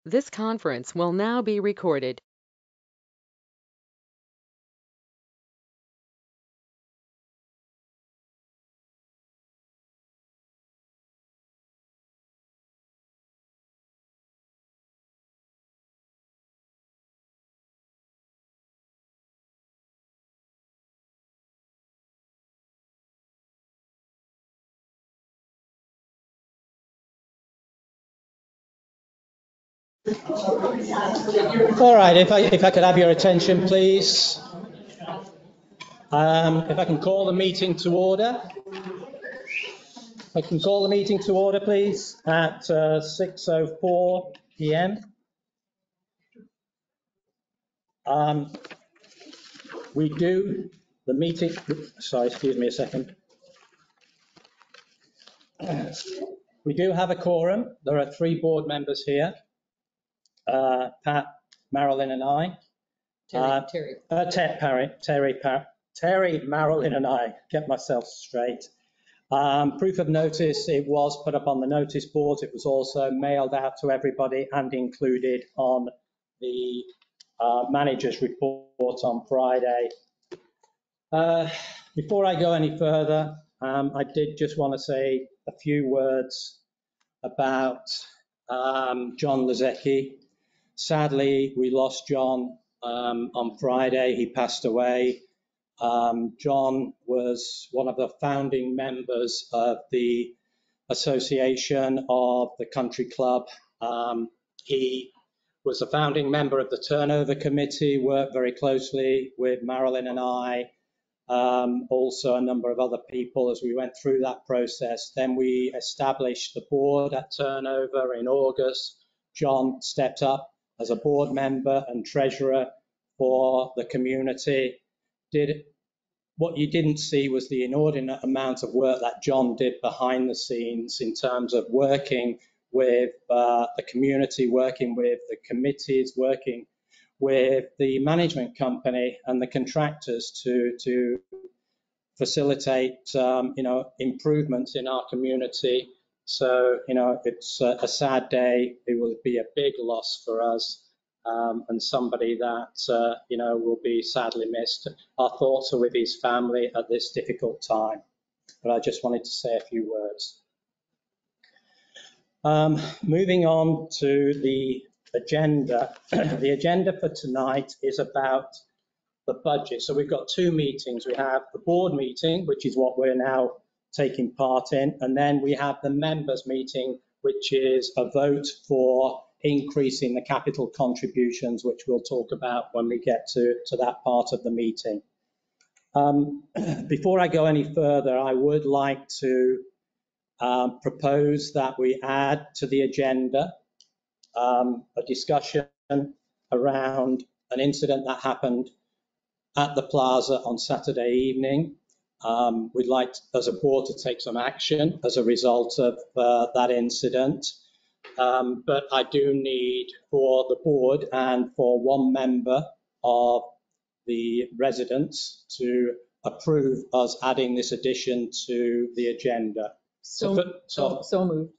This conference will now be recorded. All right, if I could have your attention, please. If I can call the meeting to order. If I can call the meeting to order, please, at 6:04 p.m. We do the meeting, sorry, excuse me a second. We do have a quorum. There are 3 board members here, Pat, Marilyn and I. Terry, Marilyn and I, get myself straight. Proof of notice, it was put up on the notice board. It was also mailed out to everybody and included on the manager's report on Friday. Before I go any further, I did just want to say a few words about John Lazecki. Sadly, we lost John on Friday. He passed away. John was one of the founding members of the Association of the Country Club. He was a founding member of the Turnover Committee, worked very closely with Marilyn and I, also a number of other people as we went through that process. Then we established the board at Turnover in August. John stepped up as a board member and treasurer for the community. What you didn't see was the inordinate amount of work that John did behind the scenes in terms of working with the community, working with the committees, working with the management company and the contractors to facilitate, improvements in our community. So, it's a sad day. It will be a big loss for us. And somebody that, will be sadly missed. Our thoughts are with his family at this difficult time. But I just wanted to say a few words. Moving on to the agenda. The agenda for tonight is about the budget. So we've got 2 meetings. We have the board meeting, which is what we're now taking part in. And then we have the members meeting, which is a vote for increasing the capital contributions, which we'll talk about when we get to that part of the meeting. Before I go any further, I would like to propose that we add to the agenda a discussion around an incident that happened at the plaza on Saturday evening. We'd like, as a board, to take some action as a result of that incident. But I do need for the board and for one member of the residents to approve us adding this addition to the agenda. So moved.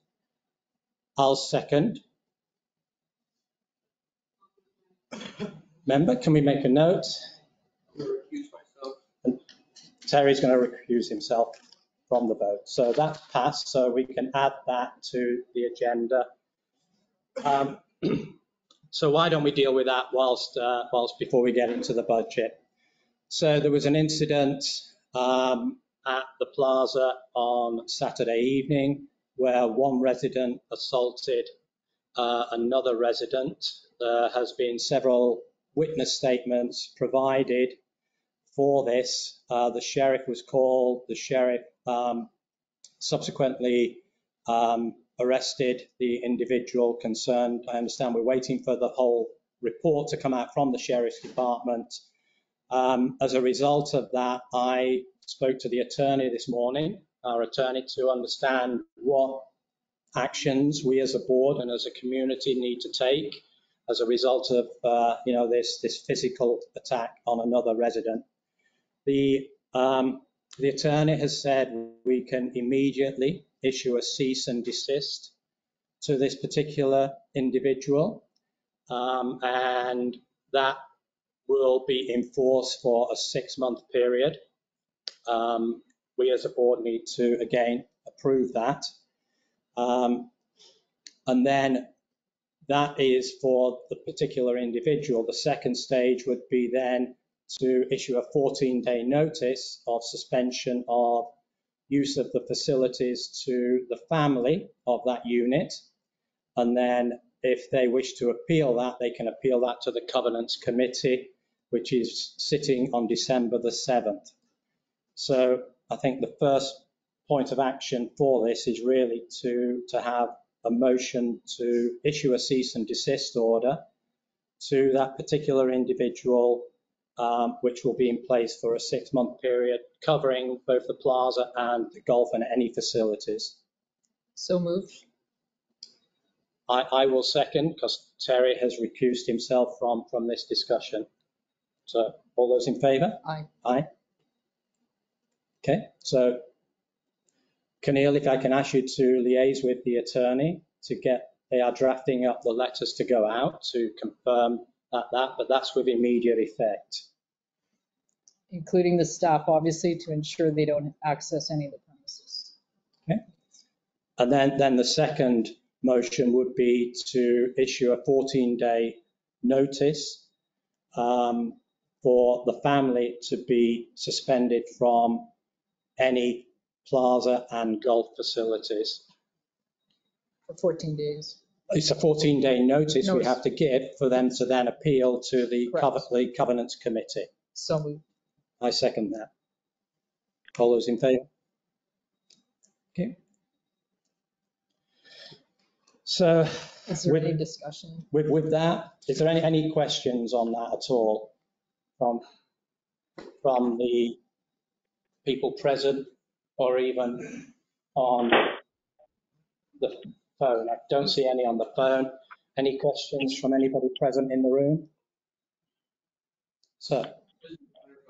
I'll second. Member, can we make a note? I'm going to recuse myself. And Terry's going to recuse himself from the vote. So that's passed, so we can add that to the agenda. So why don't we deal with that whilst before we get into the budget? So there was an incident at the plaza on Saturday evening where one resident assaulted another resident. There has been several witness statements provided for this. The sheriff was called. The sheriff subsequently arrested the individual concerned. I understand we're waiting for the whole report to come out from the sheriff's department. As a result of that, I spoke to the attorney this morning, our attorney, to understand what actions we as a board and as a community need to take as a result of this physical attack on another resident. The attorney has said we can immediately issue a cease and desist to this particular individual. and that will be enforced for a 6-month period. We as a board need to, again, approve that. And then that is for the particular individual. The second stage would be then to issue a 14-day notice of suspension of use of the facilities to the family of that unit. And then if they wish to appeal that, they can appeal that to the Covenants Committee, which is sitting on December the 7th. So I think the first point of action for this is really to have a motion to issue a cease and desist order to that particular individual, which will be in place for a 6-month period, covering both the plaza and the golf and any facilities. So moved. I will second, because Terry has recused himself from this discussion. So all those in favour? Aye. Aye. Okay, so Keneal, if I can ask you to liaise with the attorney to get, they are drafting up the letters to go out to confirm but that's with immediate effect. Including the staff, obviously, to ensure they don't access any of the premises. Okay. And then the second motion would be to issue a 14-day notice for the family to be suspended from any plaza and golf facilities. For 14 days. It's a 14-day notice we have to give for them to then appeal to the Covenants Committee. So moved. I second that. All those in favour? Okay. So is there any discussion? With that, is there any questions on that at all from the people present or even on the phone? I don't see any on the phone. Any questions from anybody present in the room? So,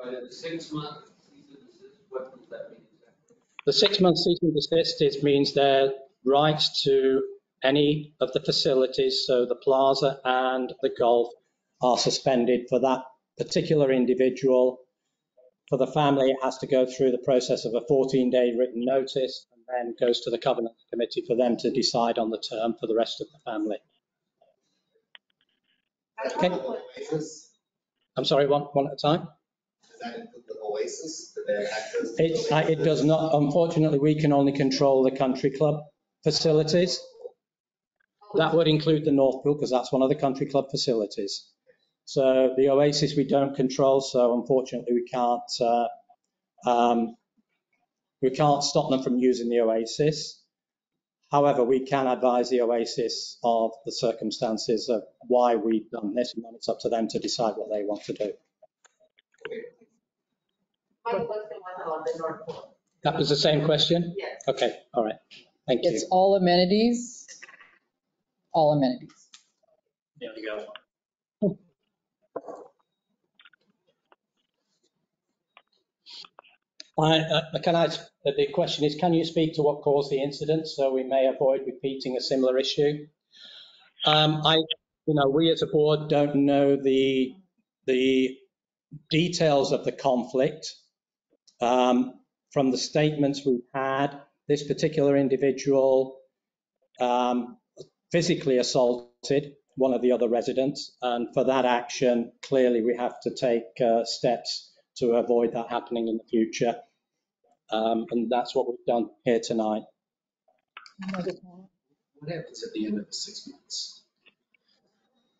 The 6-month cease and desist, what does that mean exactly? the 6-month cease and desist means their rights to any of the facilities, so the plaza and the golf, are suspended for that particular individual. For the family, it has to go through the process of a 14-day written notice and then goes to the Covenant Committee for them to decide on the term for the rest of the family. Okay. I'm sorry, one at a time. Does that include the Oasis? Do they access? It does not. Unfortunately, we can only control the country club facilities. That would include the North Pool because that's one of the country club facilities. So the Oasis we don't control. So unfortunately, we can't stop them from using the Oasis. However, we can advise the Oasis of the circumstances of why we've done this, and then it's up to them to decide what they want to do. My question was on the North Pole. That was the same question? Yes. Okay, all right. Thank you. It's all amenities. All amenities. There we go. The question is, can you speak to what caused the incident so we may avoid repeating a similar issue? We as a board don't know the details of the conflict. From the statements we've had, this particular individual physically assaulted one of the other residents, and for that action, clearly we have to take steps to avoid that happening in the future. And that's what we've done here tonight. What happens at the end of the 6 months?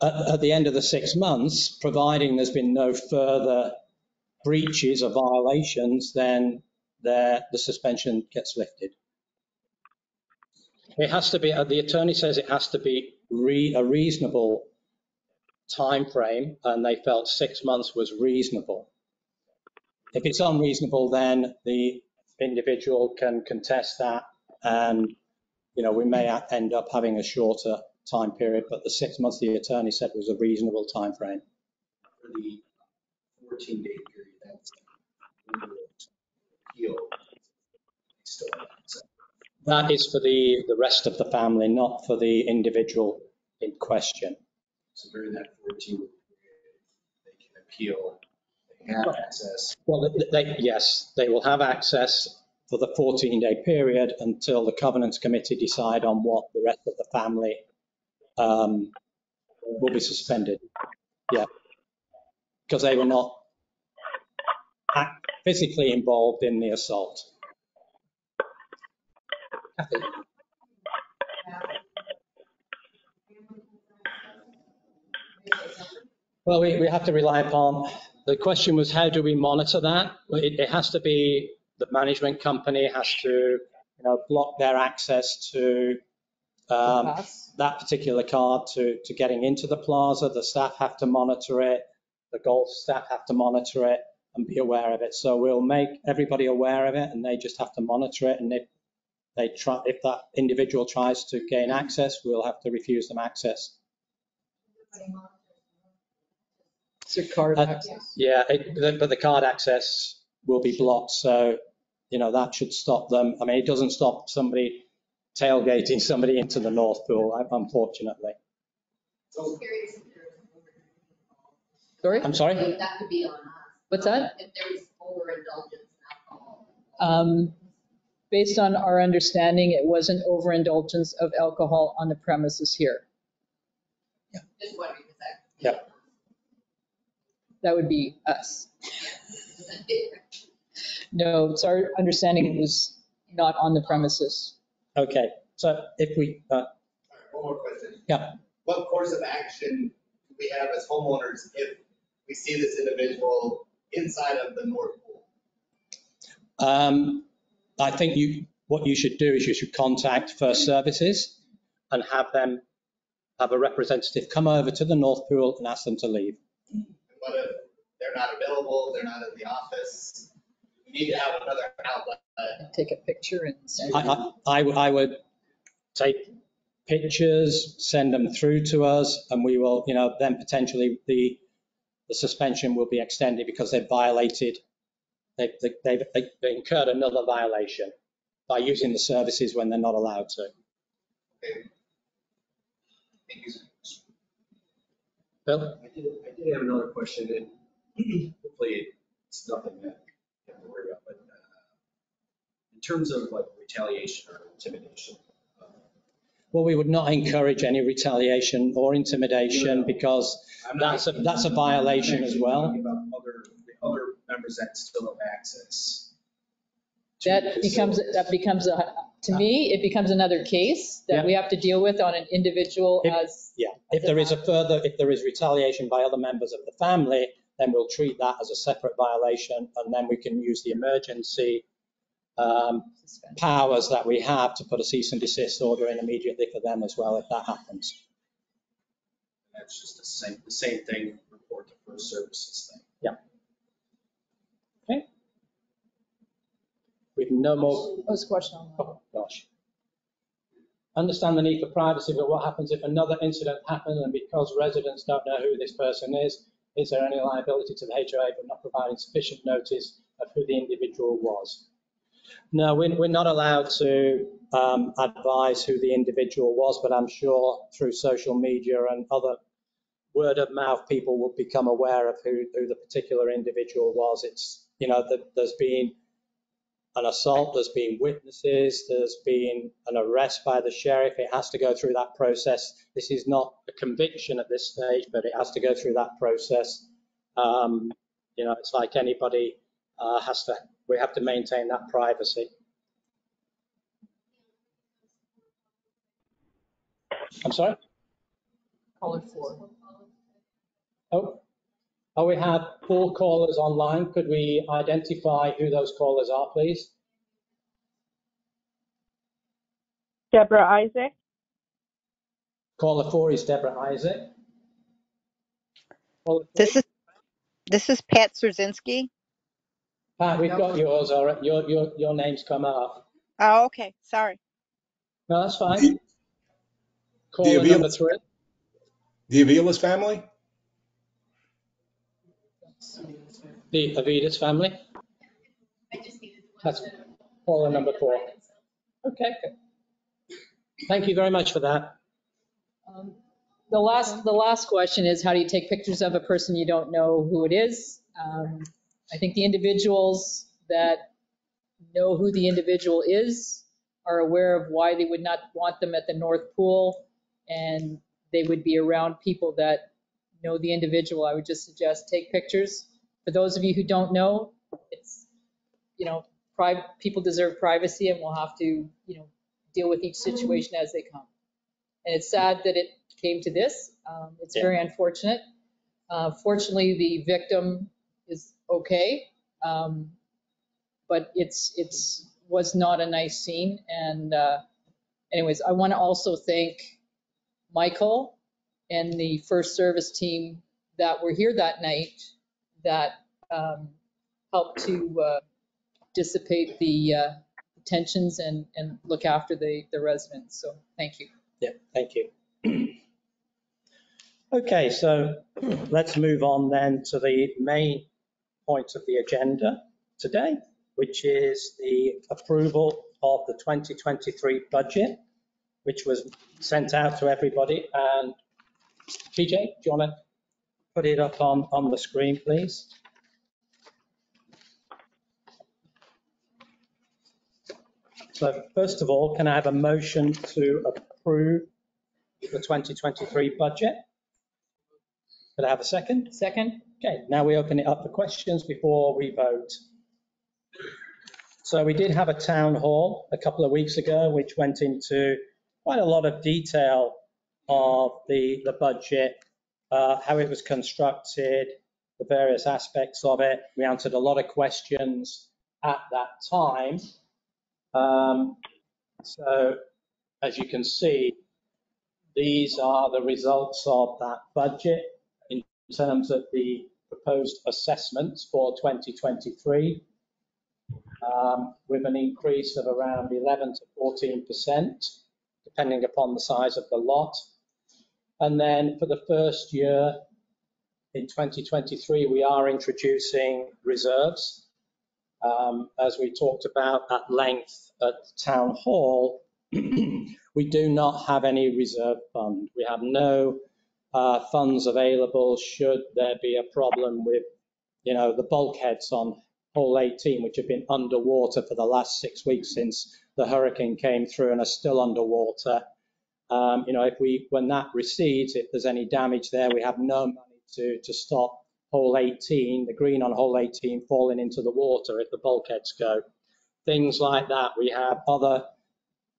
At the end of the 6 months, providing there's been no further breaches or violations, then the suspension gets lifted. It has to be, the attorney says it has to be a reasonable time frame, and they felt 6 months was reasonable. If it's unreasonable, then the individual can contest that, and we may end up having a shorter time period, but the 6 months the attorney said was a reasonable time frame. For the 14-day period, that's appeal. That is for the rest of the family, not for the individual in question. So during that 14 period, they can appeal, they have access. Well, yes, they will have access for the 14-day period until the Covenants Committee decide on what the rest of the family will be suspended. Yeah, because they were not physically involved in the assault. Kathy? Well, we have to rely upon, the question was how do we monitor that? It has to be, the management company has to block their access to that particular card to getting into the plaza. The staff have to monitor it. The golf staff have to monitor it and be aware of it. So we'll make everybody aware of it and they just have to monitor it. And if that individual tries to gain access, we'll have to refuse them access. It's a card access. Yeah, but the card access will be blocked. So, that should stop them. I mean, it doesn't stop somebody tailgating somebody into the North Pool, unfortunately. Sorry? I'm sorry? That could be on us. What's that? If there was overindulgence in alcohol. Based on our understanding, it wasn't overindulgence of alcohol on the premises here. Just wondering, is that? Yeah. That would be us. No, it's our understanding it was not on the premises. Okay, so if we, One more question. yeah, What course of action do we have as homeowners if we see this individual inside of the North Pool? I think what you should do is you should contact First Services and have a representative come over to the North Pool and ask them to leave. And what if they're not available, they're not in the office? We need to have another outlet. Take a picture and send it. I would take pictures, send them through to us, and we will, then potentially the suspension will be extended because they've violated, they've incurred another violation by using the services when they're not allowed to. Okay. Thank you. Bill? I did have another question, and hopefully it's nothing that you have to worry about, but in terms of like retaliation or intimidation. Well, we would not encourage any retaliation or intimidation because that's a violation as well. About the other members that still have access. That becomes to me, it becomes another case that we have to deal with on an individual If there is retaliation by other members of the family, then we'll treat that as a separate violation, and then we can use the emergency powers that we have to put a cease and desist order in immediately for them as well if that happens. That's just the same thing, report to First Services thing. Yeah. Okay. We've no more. That was a question on that. Oh, gosh. Understand the need for privacy, but what happens if another incident happens and because residents don't know who this person is there any liability to the HOA for not providing sufficient notice of who the individual was? No, we're not allowed to advise who the individual was, but I'm sure through social media and other word of mouth, people will become aware of who the particular individual was. It's, there's been an assault, there's been witnesses, there's been an arrest by the sheriff. It has to go through that process. This is not a conviction at this stage, but it has to go through that process. It's like anybody we have to maintain that privacy. I'm sorry? Caller 4. Oh, we have 4 callers online. Could we identify who those callers are, please? Deborah Isaac. Caller 4 is Deborah Isaac. This is Pat Szerzinski. Pat, we've got yours, all right. Your name's come up. Oh, okay. Sorry. No, that's fine. Caller number 3. The Avila's family? The Avidas family. That's caller number 4. Okay. Thank you very much for that. The last question is, how do you take pictures of a person you don't know who it is? I think the individuals that know who the individual is are aware of why they would not want them at the North Pool, and they would be around people that know the individual. I would just suggest take pictures. For those of you who don't know, it's, people deserve privacy, and we'll have to, deal with each situation as they come. And it's sad that it came to this. It's very unfortunate. Fortunately, the victim is okay, but it's was not a nice scene. And anyways, I want to also thank Michael and the first service team that were here that night that helped to dissipate the tensions and look after the residents. So thank you. Yeah, thank you. Okay, so let's move on then to the main point of the agenda today, which is the approval of the 2023 budget, which was sent out to everybody. And PJ, do you want to put it up on the screen, please? So first of all, can I have a motion to approve the 2023 budget? Could I have a second? Second? Okay, now we open it up for questions before we vote. So we did have a town hall a couple of weeks ago, which went into quite a lot of detail of the budget, how it was constructed, the various aspects of it. We answered a lot of questions at that time. So as you can see, these are the results of that budget in terms of the proposed assessments for 2023, with an increase of around 11 to 14%, depending upon the size of the lot. And then for the first year in 2023, we are introducing reserves. As we talked about at length at Town Hall, we do not have any reserve fund. We have no funds available should there be a problem with, the bulkheads on hole 18, which have been underwater for the last 6 weeks since the hurricane came through and are still underwater. When that recedes, if there's any damage there, we have no money to stop hole 18, the green on hole 18 falling into the water if the bulkheads go. Things like that. We have other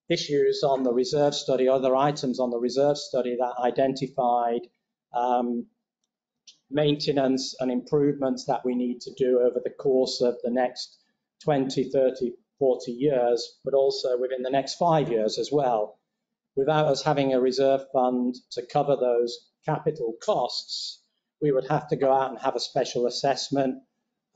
issues on the reserve study, other items on the reserve study that identified maintenance and improvements that we need to do over the course of the next 20, 30, 40 years, but also within the next 5 years as well. Without us having a reserve fund to cover those capital costs, we would have to go out and have a special assessment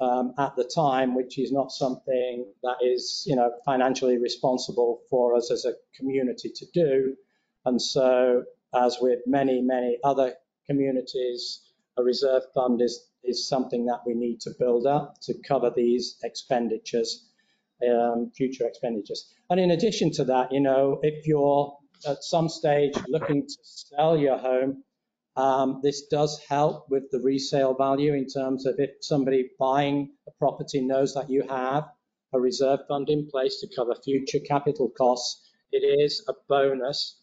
at the time, which is not something that is, financially responsible for us as a community to do. And so, as with many, many other communities, a reserve fund is something that we need to build up to cover these expenditures, future expenditures. And in addition to that, if you're at some stage looking to sell your home, this does help with the resale value in terms of if somebody buying a property knows that you have a reserve fund in place to cover future capital costs, it is a bonus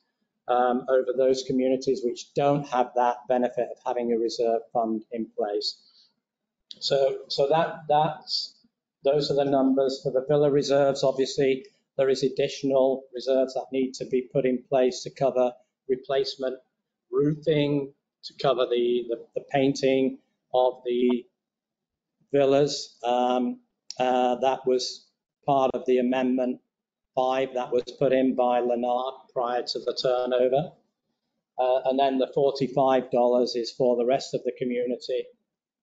over those communities which don't have that benefit of having a reserve fund in place. So those are the numbers for the villa reserves. Obviously, there is additional reserves that need to be put in place to cover replacement roofing, to cover the painting of the villas. That was part of the Amendment 5 that was put in by Leonard prior to the turnover. And then the $45 is for the rest of the community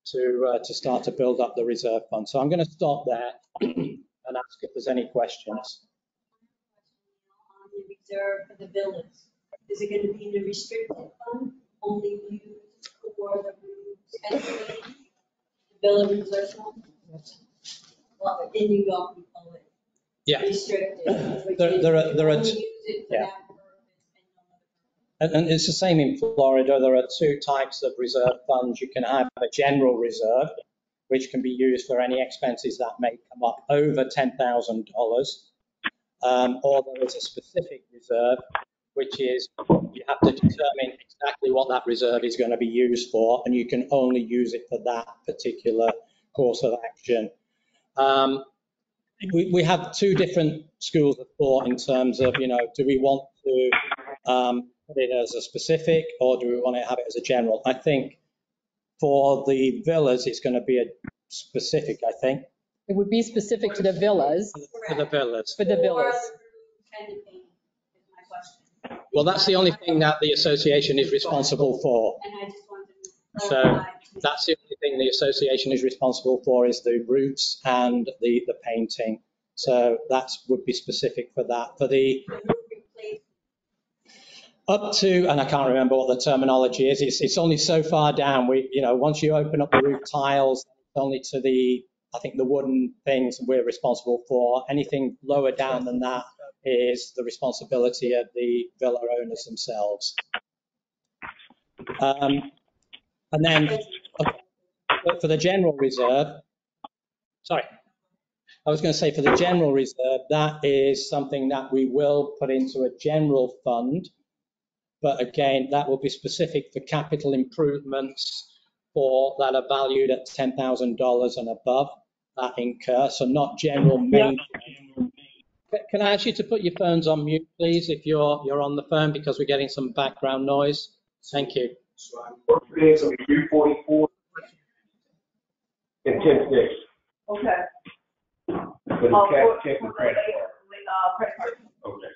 to start to build up the reserve fund. So I'm going to stop there and ask if there's any questions. On the reserve for the villas, is it going to be in a restricted fund, only used for the roofs and the villa reserve fund? Well, in New York, we call it restricted. There are only use it for that purpose and no other purpose. And it's the same in Florida. There are two types of reserve funds. You can have a general reserve, which can be used for any expenses that may come up over $10,000. Or there is a specific reserve, which is you have to determine exactly what that reserve is going to be used for, and you can only use it for that particular course of action. We have two different schools of thought in terms of, do we want to put it as a specific or do we want to have it as a general? I think for the villas, it's going to be a specific, I think. It would be specific to the villas. For the villas. For the villas. And the paint is my question. Well, that's the only thing that the association is responsible for. And I just wanted to So clarify. that's the only thing the association is responsible for is the roofs and the painting. So that would be specific for that. For the up to, and I can't remember what the terminology is, it's only so far down. Once you open up the roof tiles, it's only to I think the wooden things we're responsible for. Anything lower down than that is the responsibility of the villa owners themselves. And then for the general reserve, sorry, I was going to say for the general reserve, that is something that we will put into a general fund. But again, that will be specific for capital improvements that are valued at $10,000 and above that incur. So not general maintenance. Can I ask you to put your phones on mute, please, if you're on the phone, because we're getting some background noise. Thank you. So I'm working so 344 and 10-6. Okay. But it's check and credit. Okay.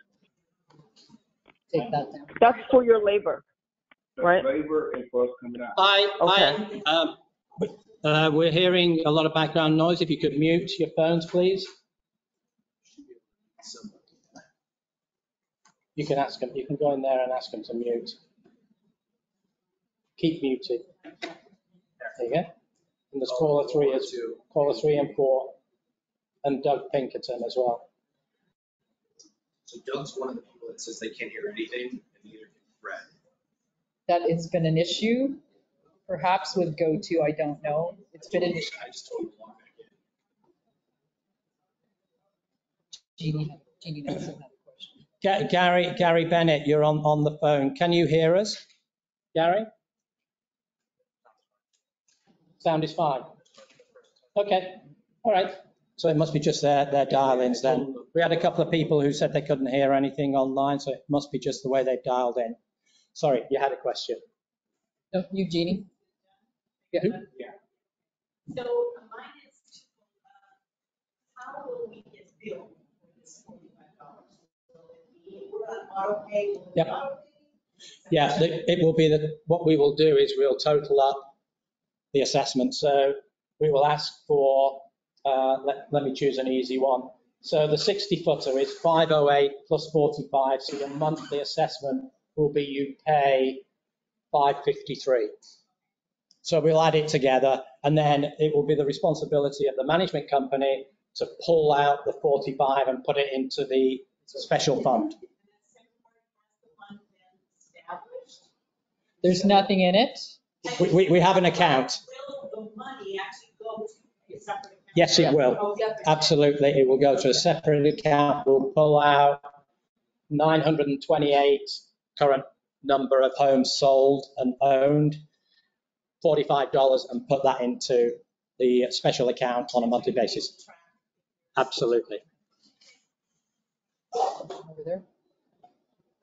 Take that down. That's for your labor, right? Labor and plus coming out. We're hearing a lot of background noise. If you could mute your phones, please. You can ask them. You can go in there and ask them to mute. Keep muted. There you go. And there's caller 3 and 4, and Doug Pinkerton as well. So Doug's one of the people that says they can't hear anything, and neither can Fred. That has been an issue, perhaps with GoTo, I don't know. It's been an issue. I just told him to log back in. Jeannie knows another question. Gary Bennett, you're on the phone. Can you hear us, Gary? Sound is fine. Okay, all right. So it must be just their dial-ins then. We had a couple of people who said they couldn't hear anything online, so it must be just the way they dialed in. Sorry, you had a question. No, you, Jeannie? Yeah. So mine is, how will we get billed for this $45? Will it auto pay? Yep. Yeah, it will be what we will do is we'll total up the assessment. So we will ask for, let me choose an easy one. So the 60-footer is 508 plus 45. So your monthly assessment will be you pay 553. So we'll add it together, and then it will be the responsibility of the management company to pull out the 45 and put it into the special fund. There's nothing in it? We have an account. Will the money actually go to a separate account? Yes, it will. Absolutely. It will go to a separate account. We'll pull out 928 current number of homes sold and owned, $45, and put that into the special account on a monthly basis. Absolutely. Over there.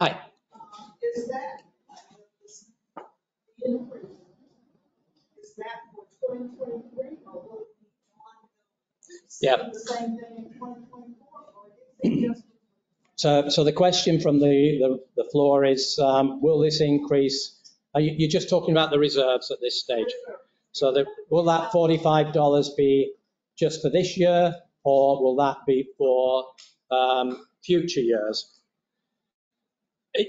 Hi. Is that increase? Is that for 2023 or will it be Yeah. the same thing in 2024? Or is it just So the question from the floor is, will this increase? You're just talking about the reserves at this stage. So will that $45 be just for this year, or will that be for future years?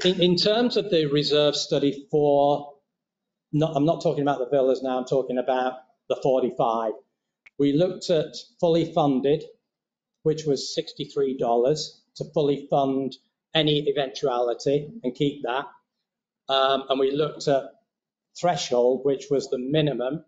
In terms of the reserve study I'm not talking about the villas now, I'm talking about the 45. We looked at fully funded, which was $63 to fully fund any eventuality and keep that. and we looked at threshold, which was the minimum,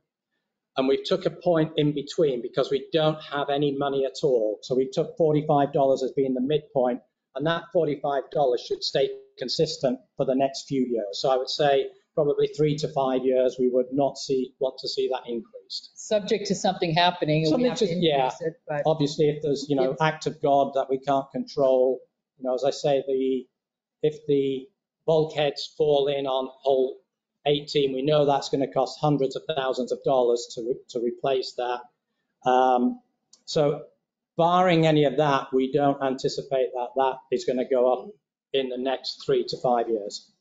and we took a point in between because we don't have any money at all. So we took $45 as being the midpoint, and that $45 should stay consistent for the next few years. So I would say probably 3 to 5 years, we would not want to see that increased. Subject to something happening, and we have to increase it, but Obviously, if there's, act of God that we can't control, as I say, if the bulkheads fall in on hole 18, we know that's going to cost hundreds of thousands of dollars to replace that. So barring any of that, we don't anticipate that is going to go up in the next 3 to 5 years.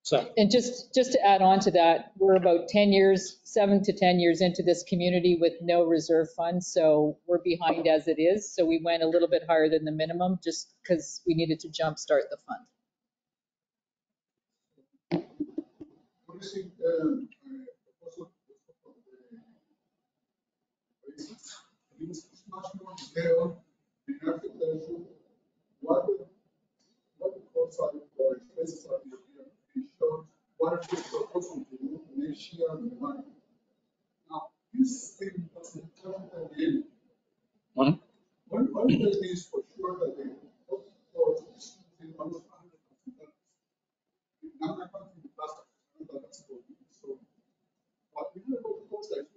So, and just to add on to that, we're about 7 to 10 years into this community with no reserve fund, so we're behind as it is. So we went a little bit higher than the minimum just because we needed to jumpstart the fund. What is the proposal to you next year and the money? Now, this thing doesn't come at the end. One thing is for sure that the cost is almost $100,000. Now I come to the past, that's for me. So, what we have about cost like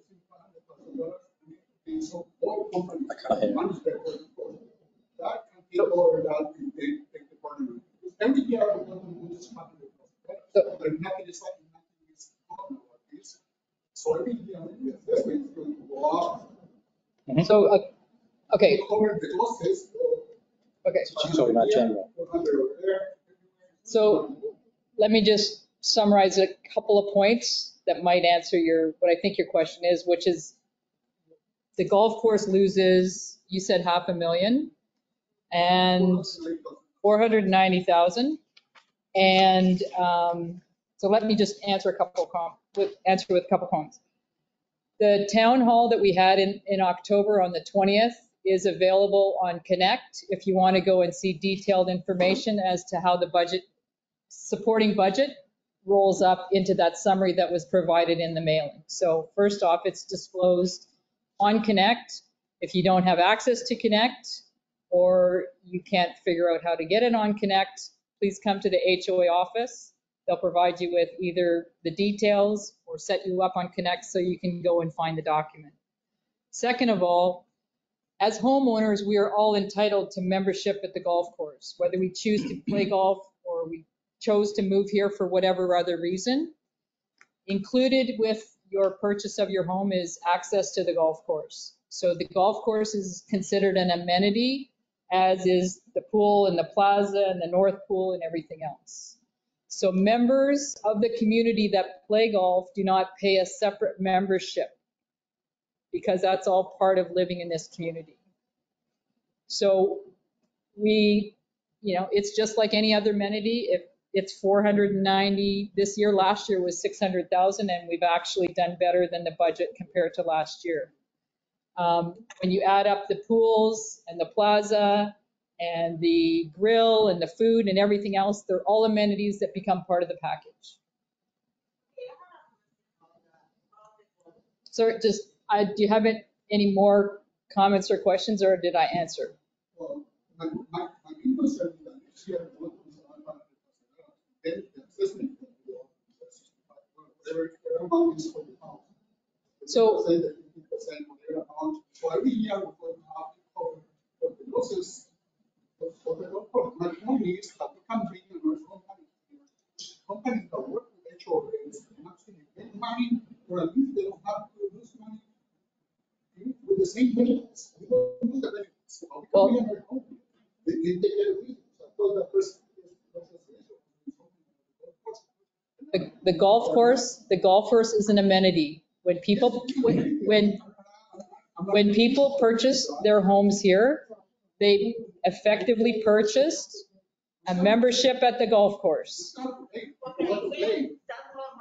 $500,000, so all companies manage their cost. That can take over that in the department. Every year we want to do this matter. But nothing is like nothing is talking about this. So every year the investment is going to go up. So, okay. Cover the losses. Okay. She's talking about general. So let me just summarize a couple of points that might answer what I think your question is, which is the golf course loses, you said $500,000 and 490,000. And so let me just answer with a couple comments. The town hall that we had in October on the 20th is available on Connect if you want to go and see detailed information as to how the supporting budget rolls up into that summary that was provided in the mailing. So first off, it's disclosed on Connect. If you don't have access to Connect or you can't figure out how to get it on Connect, please come to the HOA office. They'll provide you with either the details or set you up on Connect so you can go and find the document. Second of all, as homeowners, we are all entitled to membership at the golf course, whether we choose to play golf or we chose to move here for whatever other reason. Included with your purchase of your home is access to the golf course. So the golf course is considered an amenity, as is the pool and the plaza and the north pool and everything else. So members of the community that play golf do not pay a separate membership because that's all part of living in this community. So it's just like any other amenity. If it's 490 this year, last year was 600,000, and we've actually done better than the budget compared to last year. When you add up the pools and the plaza and the grill and the food and everything else, they're all amenities that become part of the package. So do you have any more comments or questions, or did I answer? Well, my concern is that this year, then the assessment whatever amount is for the house. So so every year we're going to have to cover for the losses for the local. My point is that we can bring in our companies that work with HOAs and actually get money, or at least they don't have to lose money with the same benefits. We don't lose the benefits. So we can bring in our company. They take care of it. So I thought that person the golf course is an amenity. When people purchase their homes here, they effectively purchased a membership at the golf course. That's not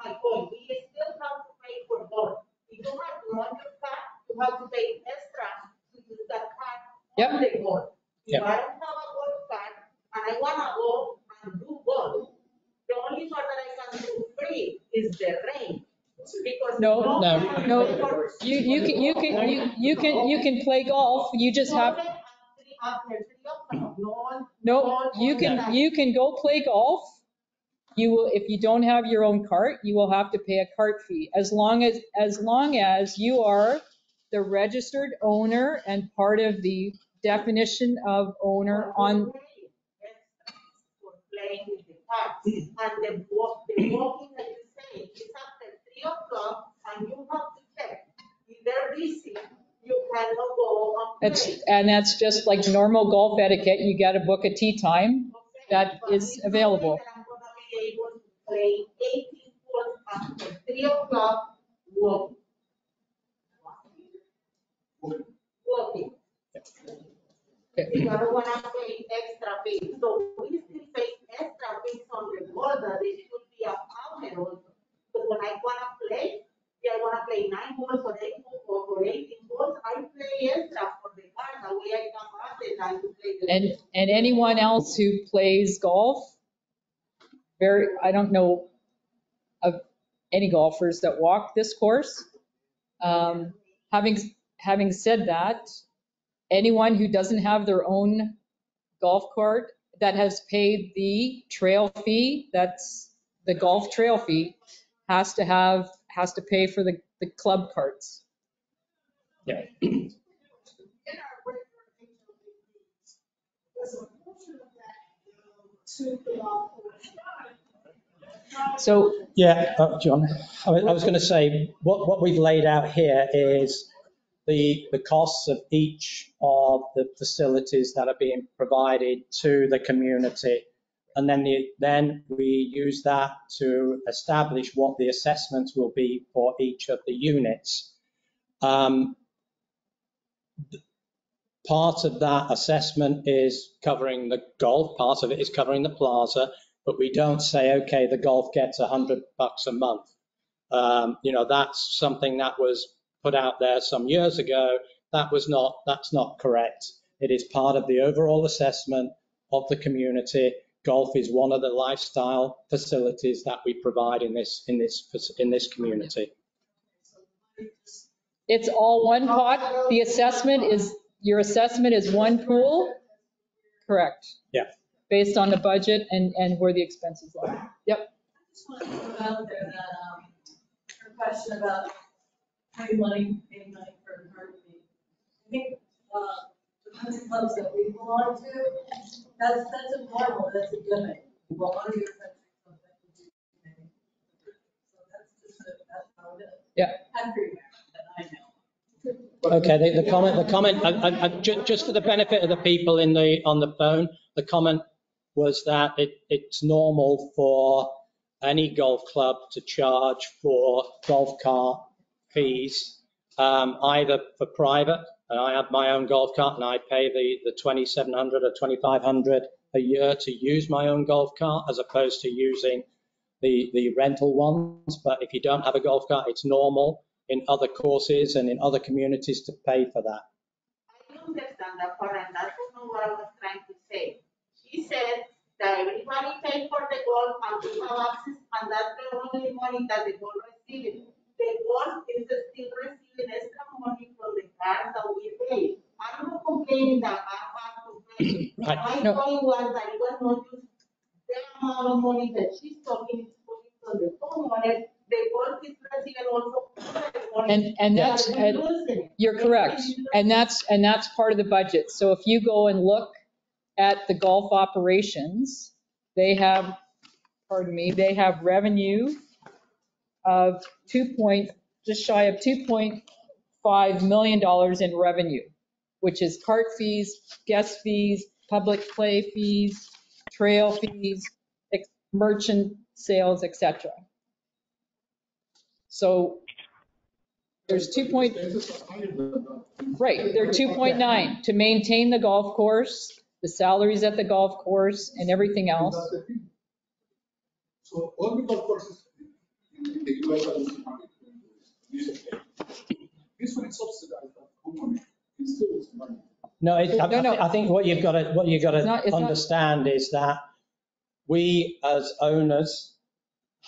my point. We still have to pay for both. If you have to run your car, you have to pay extra to use that car on the golf. If I don't have a golf card and I want to go and do golf, the only No, no. You can play golf. You just have, no, you can go play golf. You will, if you don't have your own cart, you will have to pay a cart fee. As long as you are the registered owner and part of the definition of owner on. For playing with the cards. And the walking, like you say, is after 3 o'clock, and you have to check. If they're busy, you cannot go and play. And that's just like normal golf etiquette. You got to book a tee time that is available. I'm gonna be able to play 18 holes after 3 o'clock walking. Walking. You don't wanna pay extra fees, so we still pay extra fees on the board that it should be a counter also. But when I wanna play, I wanna play 9 holes or 8 holes or 18 holes, I play extra for the card, that way I can have the time to play the. And anyone else who plays golf, I don't know of any golfers that walk this course. Having said that, anyone who doesn't have their own golf cart that has paid the trail fee, that's the golf trail fee, has to pay for the club carts. Yeah. In our regular HOA, there's a portion of that to the golf course. So Yeah, John, I was going to say, what we've laid out here is the costs of each of the facilities that are being provided to the community. And then we use that to establish what the assessments will be for each of the units. Part of that assessment is covering the golf, part of it is covering the plaza, but we don't say, okay, the golf gets $100 a month. That's something that was put out there some years ago. That's not correct. It is part of the overall assessment of the community. Golf is one of the lifestyle facilities that we provide in this community. it's all one pot. Your assessment is one pool? Correct. Yeah. Based on the budget and where the expenses are. Yep. I just want to put out there that your question about paying money for the card fee. I think the country clubs that we belong to, that's a normal, that's a given. Well, one of your country clubs that you do pay. So that's how it is. Yeah. Everywhere that I know. Okay, the comment, just for the benefit of the people on the phone, the comment was that it's normal for any golf club to charge for golf cart fees, either for private, and I have my own golf cart and I pay the $2,700 or $2,500 a year to use my own golf cart as opposed to using the rental ones. But if you don't have a golf cart, it's normal in other courses and in other communities to pay for that. I understand that part, and that's not what I was trying to say. She said that everybody pays for the golf and we have access, and that's the only money that the golf receiving. The golf is still receiving extra money from the card that we pay. I'm not complaining that I have to pay. Right. My point was that it was not just the amount of money that she's talking from the homeowner. The golf is receiving also. And that's, you're correct. And that's part of the budget. So if you go and look at the golf operations, they have revenue of just shy of $2.5 million in revenue, which is cart fees, guest fees, public play fees, trail fees, merchant sales, etc. So there's they're 2.9 to maintain the golf course, the salaries at the golf course, and everything else. So all the golf courses in the US are using money. This one is subsidized by the homeowner. It still is money. No, I think what you've got to understand is that we as owners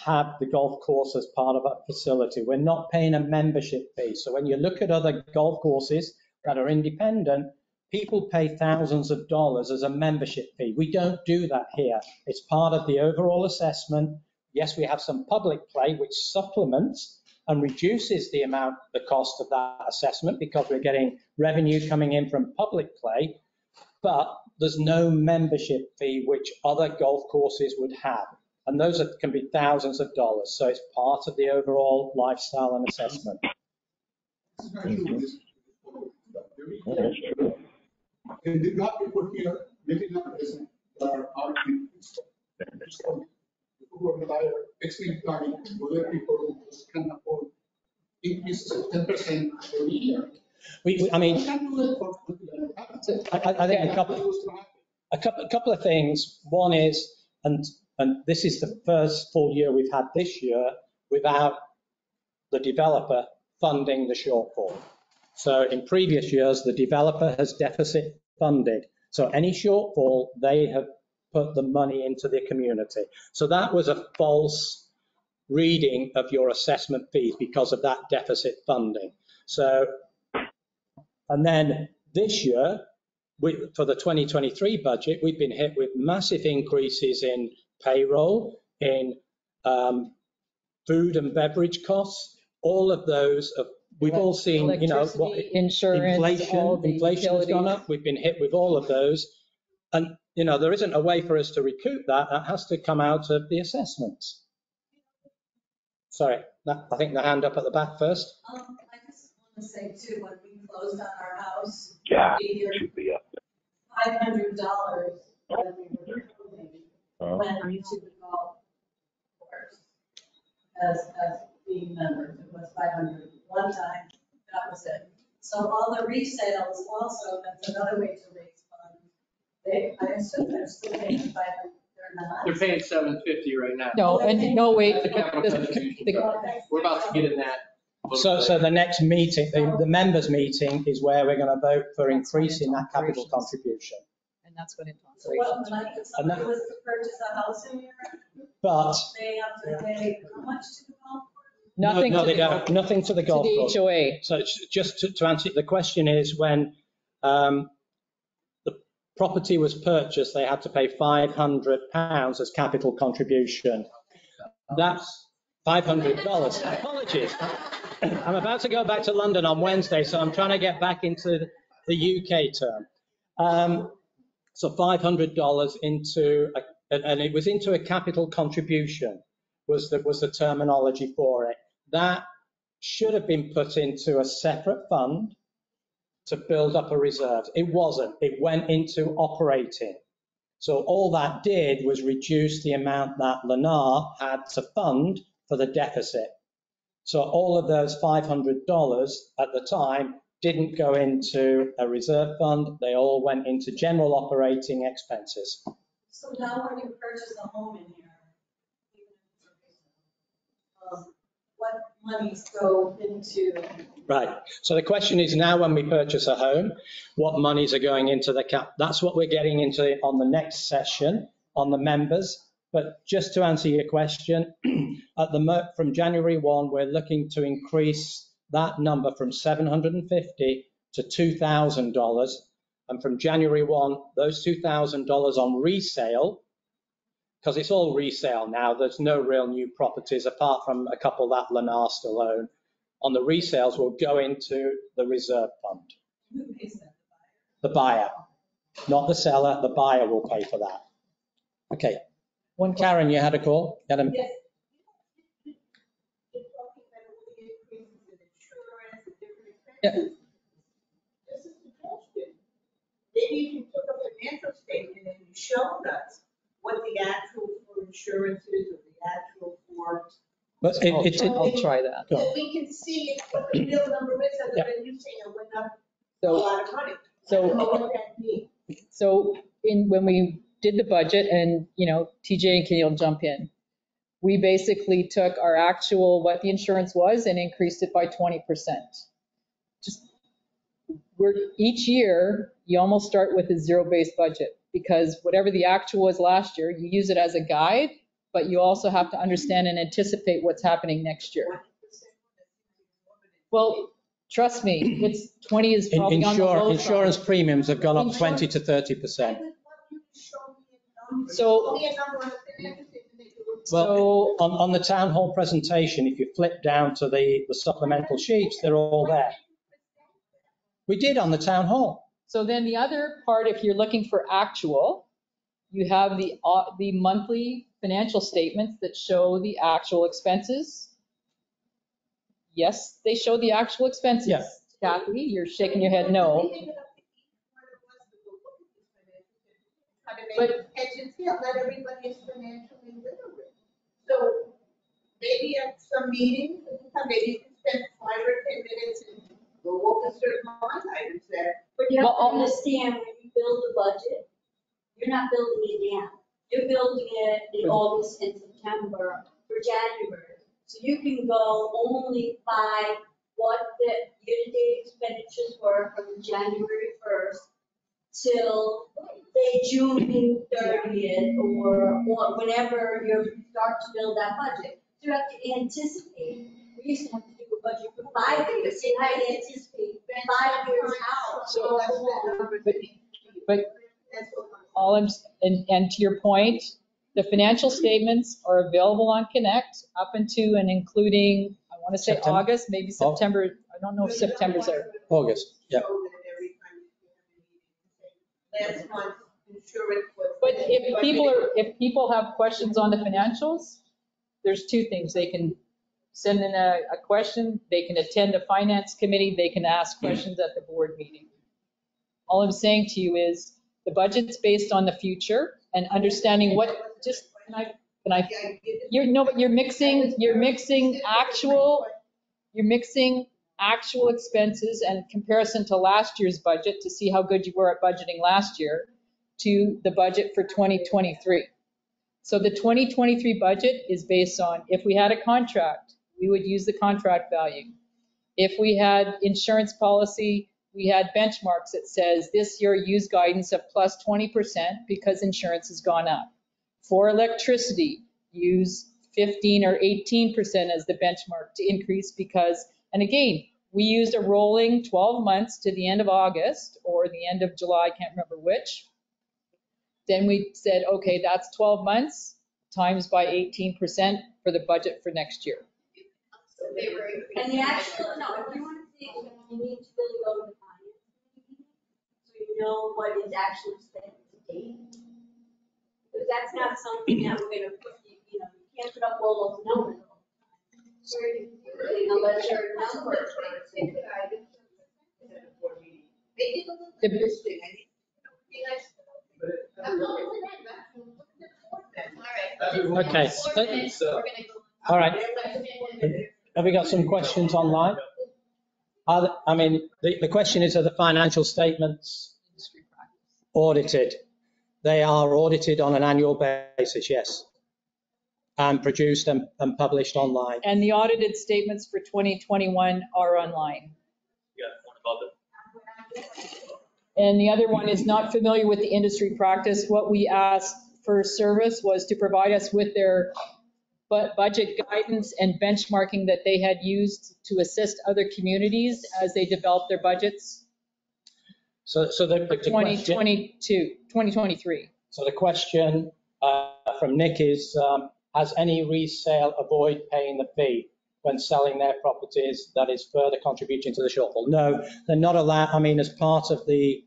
have the golf course as part of a facility. We're not paying a membership fee. So when you look at other golf courses that are independent, people pay thousands of dollars as a membership fee. We don't do that here. It's part of the overall assessment. Yes, we have some public play, which supplements and reduces the cost of that assessment because we're getting revenue coming in from public play, but there's no membership fee, which other golf courses would have. And those can be thousands of dollars. So it's part of the overall lifestyle and assessment. And did not people here, maybe not present, that are who are retired, extreme planning, other people who just can afford increases of 10% every year. I mean, I I think a couple of things. One is, and this is the first full year we've had this year without the developer funding the shortfall. So in previous years, the developer has deficit funded. So any shortfall, they have put the money into the community. So that was a false reading of your assessment fees because of that deficit funding. So, and then this year, for the 2023 budget, we've been hit with massive increases in payroll, in food and beverage costs. All of those, we've all seen, you know, what insurance, inflation's gone up. We've been hit with all of those. And, you know, there isn't a way for us to recoup that. That has to come out of the assessments. Sorry, I think the hand up at the back first. I just want to say too, when we closed on our house, Should be up $500 that we were closing went into the golf course as being members. It was 500 one time, that was it. So all the resales also, that's another way to raise funds. I assume they're still paying 500. They're paying $750 right now. No, and no, wait. The capital contribution. We're about to get in that. So the next meeting, the members meeting is where we're going to vote for increasing that capital contribution. And that's going into So what, like if somebody was to purchase a house in here, but they have to pay how much to the golf course? nothing no, to they the, don't. Nothing to the golf to the course. HOA. So just to answer the question is when the property was purchased, they had to pay £500 as capital contribution. That's $500. Apologies. I'm about to go back to London on Wednesday, so I'm trying to get back into the UK term. So $500 into, and it was into a capital contribution was the terminology for it. That should have been put into a separate fund to build up a reserve. It wasn't. It went into operating. So all that did was reduce the amount that Lennar had to fund for the deficit. So all of those $500 at the time didn't go into a reserve fund. They all went into general operating expenses. So now when you purchase a home in here, what monies go into? Right. So the question is now when we purchase a home, what monies are going into the cap? That's what we're getting into on the next session on the members. But just to answer your question, from January 1, we're looking to increase that number from $750 to $2,000. And from January 1, those $2,000 on resale, because it's all resale now, there's no real new properties apart from a couple that Lennar still own. On the resales will go into the reserve fund. Who pays that? The buyer, not the seller, the buyer will pay for that. Okay. Karen, you had a call? Yes. Yeah. This is the question. Maybe you can put a financial statement and you showed us what the actual for insurance is or the actual for. But I'll try that. So we can see what the real number is, other than you saying it went up a lot of money. I don't know what that means. So when we did the budget, and TJ and Kenny will jump in, we basically took our actual, what the insurance was, and increased it by 20%. Each year, you almost start with a zero-based budget, because whatever the actual was last year, you use it as a guide, but you also have to understand and anticipate what's happening next year. Well, trust me, it's 20 is probably on the low side. Insurance premiums have gone up 20 to 30%. So, Well, on the town hall presentation, if you flip down to the supplemental sheets, they're all there. We did on the town hall. so then the other part, if you're looking for actual, you have the monthly financial statements that show the actual expenses. Yes, they show the actual expenses. Yeah. Kathy, you're shaking your head no. But let everybody is financially literate. So maybe at some meeting, maybe you can spend 5 or 10 minutes and go over certain line items there. But you have to understand, when you build a budget, you're not building it now. You're building it in August and September for January. So you can go only by what the year-to-date expenditures were from January 1st till, say, June 30th, or whenever you start to build that budget. So you have to anticipate. We used to have to do a budget for 5 years, so you have to anticipate 5 years out. So, but all I'm, and to your point, the financial statements are available on Connect up into and including, I want to say September. August, maybe September. I don't know if September's there. August, yeah. Last month, insurance was. But if people have questions on the financials, there's two things. They can send in a question, they can attend a finance committee, they can ask questions at the board meeting. All I'm saying to you is the budget's based on the future and understanding what, just, you're mixing actual expenses and comparison to last year's budget to see how good you were at budgeting last year to the budget for 2023. So the 2023 budget is based on, if we had a contract, we would use the contract value. If we had insurance policy, we had benchmarks that says this year use guidance of plus 20% because insurance has gone up. For electricity, use 15 or 18% as the benchmark to increase because, and again, we used a rolling 12 months to the end of August or the end of July, I can't remember which. Then we said, okay, that's 12 months times by 18% for the budget for next year. And the actual, no, if you want to see, you need to really go to the finance committee, so you know what is actually spent to date. Because that's not something that we're gonna put, you can't put up all those numbers. Unless you're a number. Okay. All right. Have we got some questions online? The question is, are the financial statements audited? They are audited on an annual basis, yes. And produced and published online. And the audited statements for 2021 are online. And the other one is not familiar with the industry practice. What we asked for service was to provide us with their budget guidance and benchmarking that they had used to assist other communities as they develop their budgets. So the 2023. So the question from Nick is, has any resale avoid paying the fee when selling their properties that is further contributing to the shortfall? No, they're not allowed. As part of the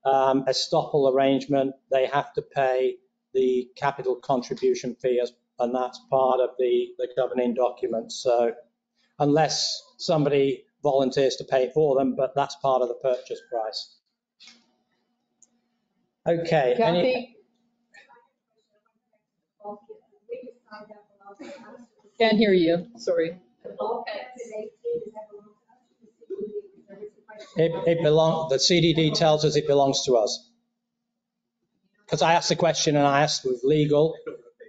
estoppel arrangement, they have to pay the capital contribution fee, and that's part of the governing document. So unless somebody volunteers to pay for them, but that's part of the purchase price. Okay. Kathy? Can't hear you, sorry. The CDD tells us it belongs to us. Because I asked the question and I asked with legal,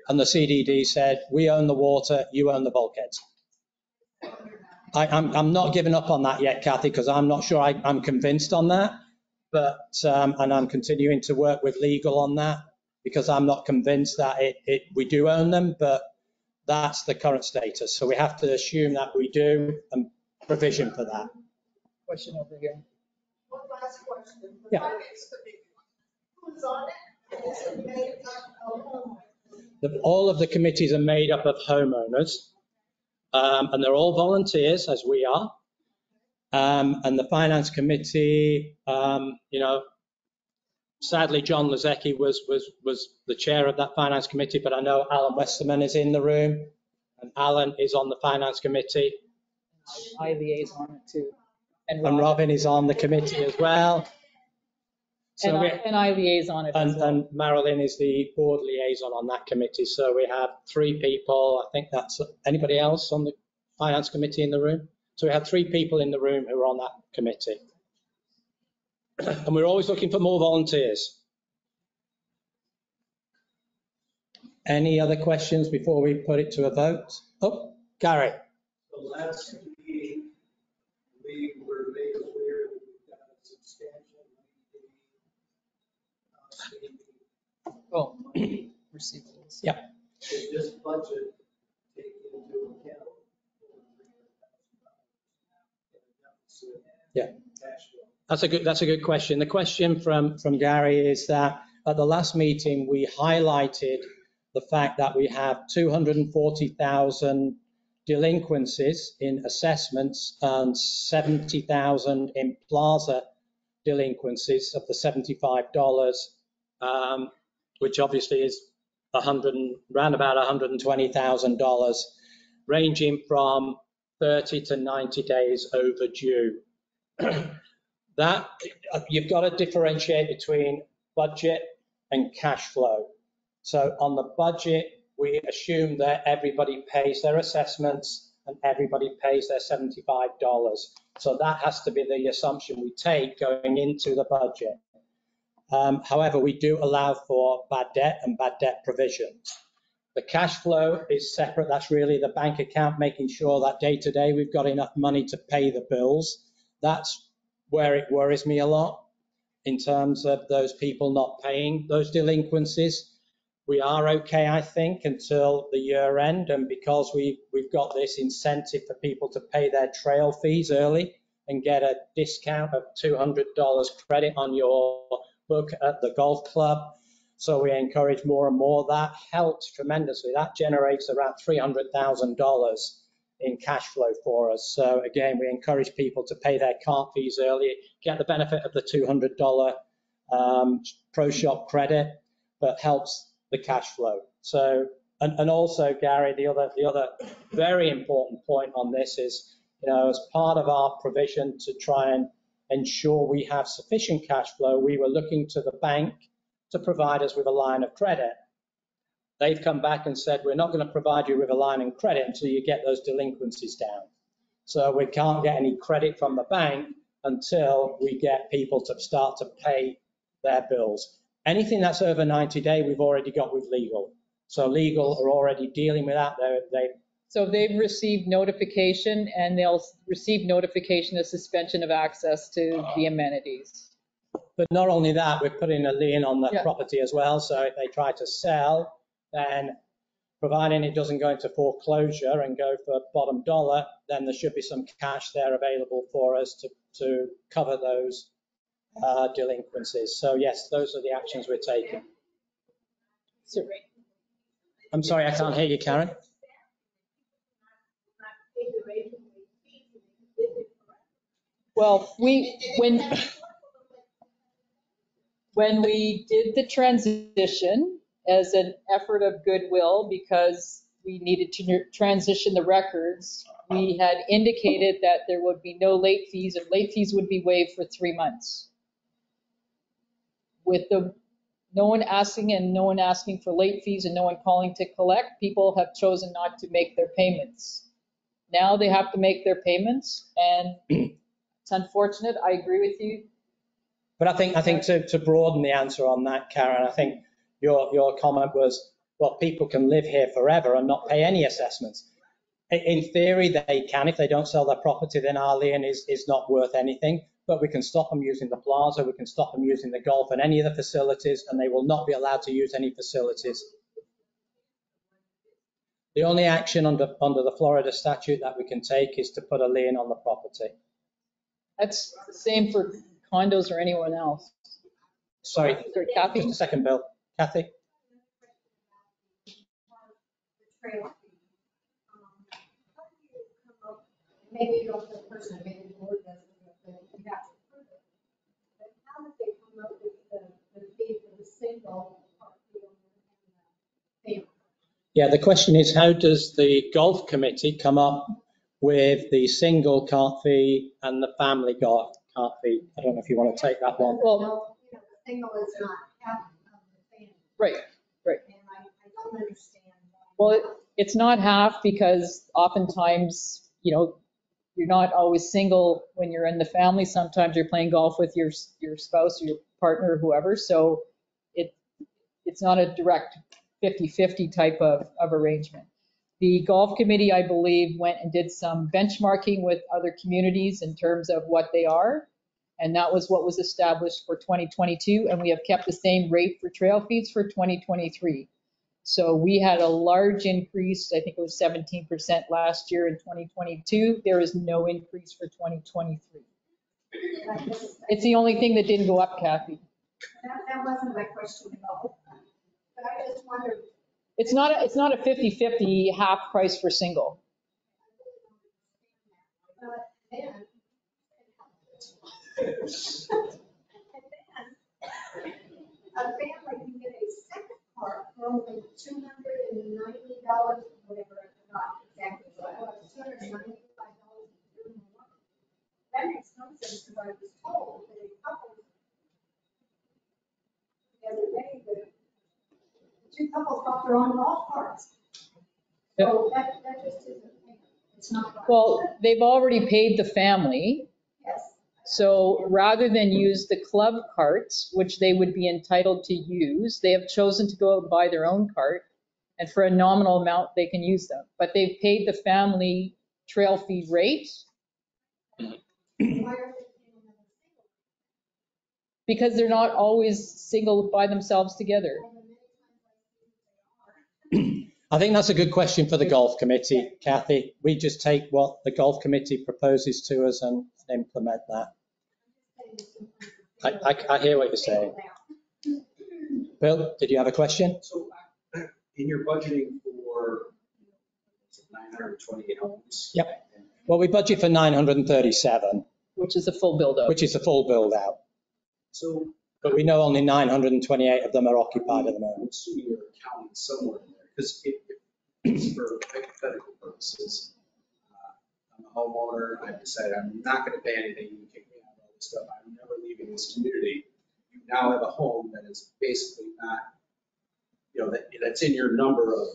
and the CDD said, we own the water, you own the bulkheads. I'm not giving up on that yet, Kathy, because I'm not sure I'm convinced on that. But, and I'm continuing to work with legal on that. because I'm not convinced that we do own them, but that's the current status. So we have to assume that we do and provision for that. Question over here. One last question. Yeah. Who's on it? Is it made up of homeowners? All of the committees are made up of homeowners, and they're all volunteers, as we are. And the finance committee, sadly, John Lazecki was the chair of that finance committee, but I know Alan Westerman is in the room, and Alan is on the finance committee. I liaison on it too. And Robin is on the committee as well. So and I liaison it as well. And Marilyn is the board liaison on that committee. So we have 3 people. I think that's anybody else on the finance committee in the room. So we have 3 people in the room who are on that committee. And we're always looking for more volunteers. Any other questions before we put it to a vote? Oh, Gary. The last meeting, we were made aware that we've got a substantial receivables. Yeah. Is this budget take into account? Yeah. That's a good question. The question from Gary is that at the last meeting we highlighted the fact that we have 240,000 delinquencies in assessments and 70,000 in plaza delinquencies of the $75, which obviously is around about $120,000, ranging from 30 to 90 days overdue. That you've got to differentiate between budget and cash flow. So on the budget, we assume that everybody pays their assessments and everybody pays their $75. So that has to be the assumption we take going into the budget. However, we do allow for bad debt and bad debt provisions. The cash flow is separate. That's really the bank account, making sure that day to day we've got enough money to pay the bills. That's where it worries me a lot in terms of those people not paying those delinquencies. We are okay, I think, until the year end, and because we've got this incentive for people to pay their trail fees early and get a discount of $200 credit on your book at the golf club. So we encourage more and more. That helps tremendously. That generates around $300,000 in cash flow for us. So again, we encourage people to pay their cart fees early, get the benefit of the $200 pro shop credit, but helps the cash flow. So, and also, Gary, the other very important point on this is, as part of our provision to try and ensure we have sufficient cash flow, we were looking to the bank to provide us with a line of credit. They've come back and said, we're not going to provide you with a line of credit until you get those delinquencies down. So we can't get any credit from the bank until we get people to start to pay their bills. Anything that's over 90 days, we've already got with legal. So legal are already dealing with that. So they've received notification, and they'll receive notification of suspension of access to the amenities. But not only that, we're putting a lien on the property as well. So if they try to sell, then providing it doesn't go into foreclosure and go for bottom dollar, then there should be some cash there available for us to cover those delinquencies. So yes, those are the actions we're taking. I'm sorry, I can't hear you, Karen. Well, when we did the transition as an effort of goodwill, because we needed to transition the records, we had indicated that there would be no late fees, and late fees would be waived for 3 months. With no one asking for late fees and no one calling to collect, people have chosen not to make their payments. Now they have to make their payments, and it's unfortunate. I agree with you. But I think to broaden the answer on that, Karen, I think your comment was, well, people can live here forever and not pay any assessments. In theory, they can. If they don't sell their property, then our lien is not worth anything. but we can stop them using the plaza, we can stop them using the golf and any of the facilities, and they will not be allowed to use any facilities. The only action under the Florida statute that we can take is to put a lien on the property. That's the same for condos or anyone else. Sorry, Kathy? just a second, Bill. Kathy? Maybe you don't the person, maybe the board doesn't, but you have to prove it. But how did they come up with the fee for the single party and the family? Yeah, the question is, how does the golf committee come up with the single cart fee and the family cart fee? I don't know if you want to take that one. Well, The single is not half of the family. right. And I don't understand why. Well, it's not half because oftentimes, you're not always single when you're in the family. Sometimes you're playing golf with your spouse or your partner or whoever. So it's not a direct 50-50 type of arrangement. The golf committee, I believe, went and did some benchmarking with other communities in terms of what they are. And that was what was established for 2022. And we have kept the same rate for trail fees for 2023. So we had a large increase, I think it was 17% last year in 2022. There is no increase for 2023. It's the only thing that didn't go up, Kathy. That wasn't my question at all. But I just wondered. It's not a 50-50 half price for single. Then, a family can get a second part for only $290, whatever, I forgot exactly what it was, $295. That makes no sense because I was told that a couple, the other day, the two couples bought their own golf carts. So that just isn't, it's not. Right. Well, they've already paid the family. Yes. So rather than use the club carts, which they would be entitled to use, they have chosen to go out and buy their own cart. And for a nominal amount, they can use them. But they've paid the family trail fee rate. Because they're not always single by themselves together. I think that's a good question for the golf committee, Kathy. We just take what the golf committee proposes to us and implement that. I hear what you're saying. Bill, did you have a question? So in your budgeting for 928 homes? Yep. Well, we budget for 937. Which is a full build out. Which is a full build out. So, but we know only 928 of them are occupied at the moment. I'm assuming you're counting somewhere in there, because if for hypothetical purposes, I'm a homeowner, I've decided I'm not going to pay anything, you can kick me out of all this stuff, I'm never leaving this community. You now have a home that is basically not, that's in your number of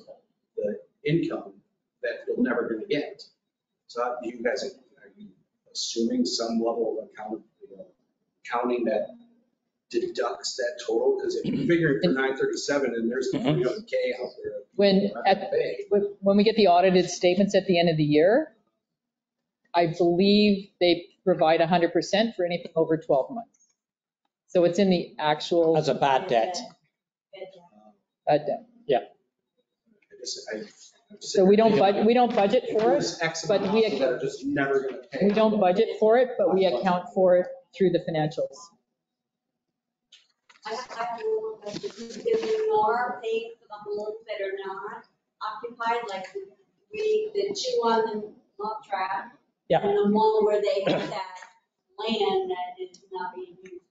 the income that you're never going to get. So you guys, are you assuming some level of counting that deducts that total? Because if you're figuring for 937 and there's 300K out there. When we get the audited statements at the end of the year, I believe they provide 100% for anything over 12 months. So it's in the actual. As a bad debt. Bad debt. Yeah. So we don't budget for it, but are just never going to pay. We don't budget for it, but we account for it through the financials. I have a little question, because we are paying for the homes that are not occupied, like the two on the love track. Yeah. And the one where they have that land that is not being used.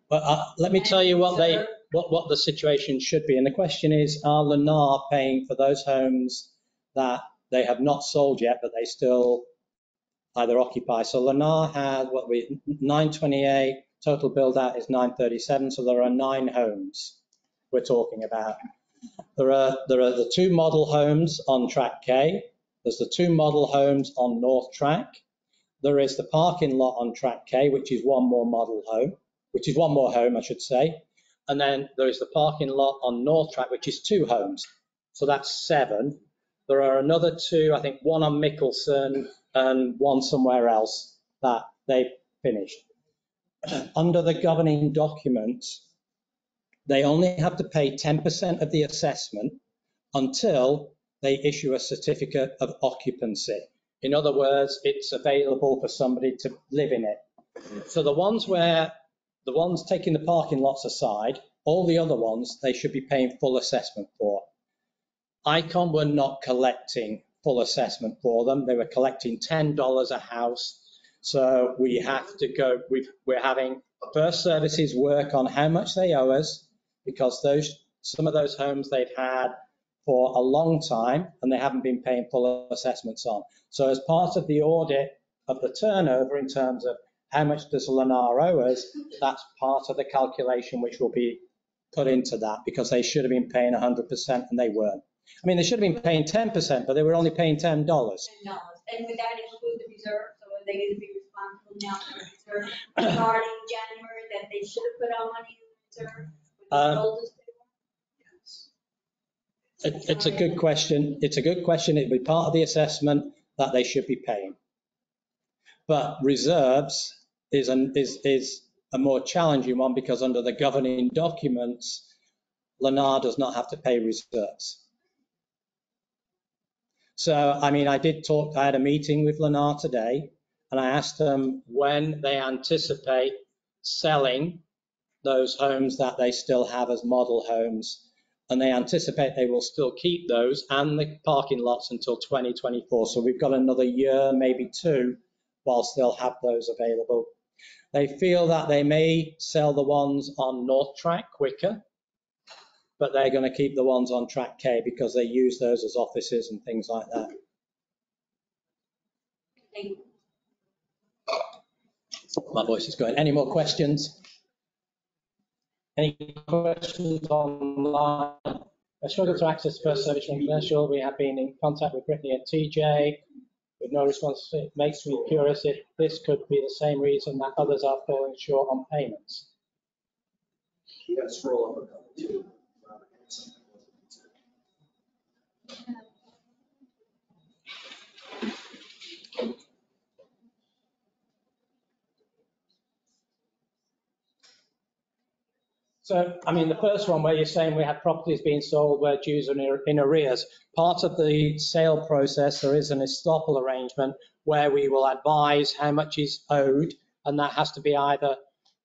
But let me tell you what the situation should be. And the question is, are Lennar paying for those homes that they have not sold yet, but they still either occupy? So Lennar has 928, total build out is 937. So there are 9 homes we're talking about. There are the 2 model homes on track K. There's the 2 model homes on North Track. There is the parking lot on track K, which is one more home, I should say. And then there is the parking lot on North Track, which is 2 homes. So that's 7. There are another 2, I think one on Mickelson and one somewhere else that they finished. under the governing documents, they only have to pay 10% of the assessment until they issue a certificate of occupancy. In other words, it's available for somebody to live in it. So the ones taking the parking lots aside, all the other ones, they should be paying full assessment for. Icon were not collecting full assessment for them. They were collecting $10 a house. So we have to go, we're having First Services work on how much they owe us, because some of those homes they've had for a long time and they haven't been paying full assessments on. So as part of the audit of the turnover in terms of how much does Lennar owe us, that's part of the calculation which will be put into that, because they should have been paying 100% and they weren't. I mean, they should have been paying 10%, but they were only paying $10. $10. And would that include the reserve? So are they going to be responsible now for the reserve starting January that they should have put our money in reserve? It's a good question. It's a good question. It'd be part of the assessment that they should be paying. But reserves is a more challenging one, because under the governing documents, Lennar does not have to pay reserves. So, I mean, I had a meeting with Lennar today, and I asked them when they anticipate selling those homes that they still have as model homes. And they anticipate they will still keep those and the parking lots until 2024. So we've got another year, maybe two, whilst they'll have those available. They feel that they may sell the ones on North Track quicker, but they're going to keep the ones on Track K because they use those as offices and things like that. My voice is going. Any more questions? Any questions online? I struggle to access First Service from Commercial. We have been in contact with Brittany and TJ with no response. It makes me curious if this could be the same reason that others are falling short on payments. You got to scroll up a couple too. So, I mean, the first one where you're saying we have properties being sold where dues are in arrears, part of the sale process, there is an estoppel arrangement where we will advise how much is owed, and that has to be either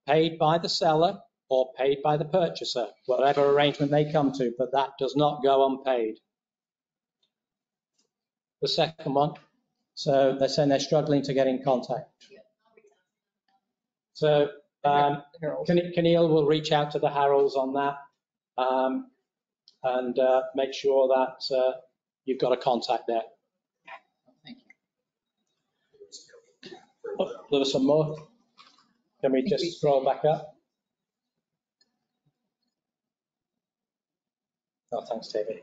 paid by the seller or paid by the purchaser, whatever arrangement they come to, but that does not go unpaid. The second one, so they're saying they're struggling to get in contact. So, Keneal will reach out to the Harolds on that and make sure that you've got a contact there. Thank you. Oh, there was some more. Can we just scroll back up? Oh, thanks, David.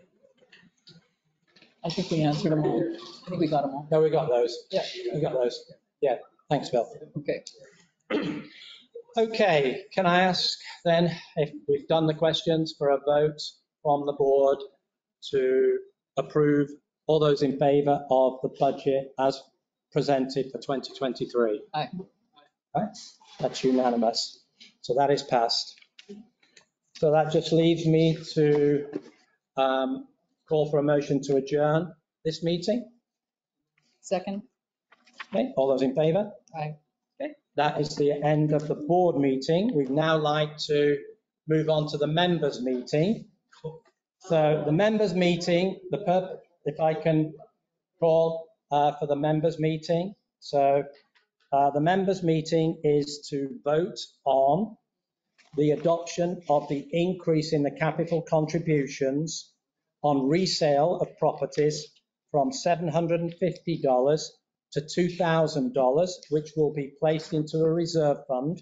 I think we answered them all. I think we got them all. No, we got those. Yeah, we got those. Yeah, thanks, Bill. Okay. Okay, can I ask then, if we've done the questions, for a vote from the board to approve all those in favour of the budget as presented for 2023? Aye. Right, that's unanimous. So that is passed. So that just leaves me to call for a motion to adjourn this meeting. Second. Okay, all those in favour? Aye. Okay, that is the end of the board meeting. We'd now like to move on to the members meeting. So the members meeting, if I can call for the members meeting. So the members meeting is to vote on the adoption of the increase in the capital contributions on resale of properties from $750 to $2,000, which will be placed into a reserve fund,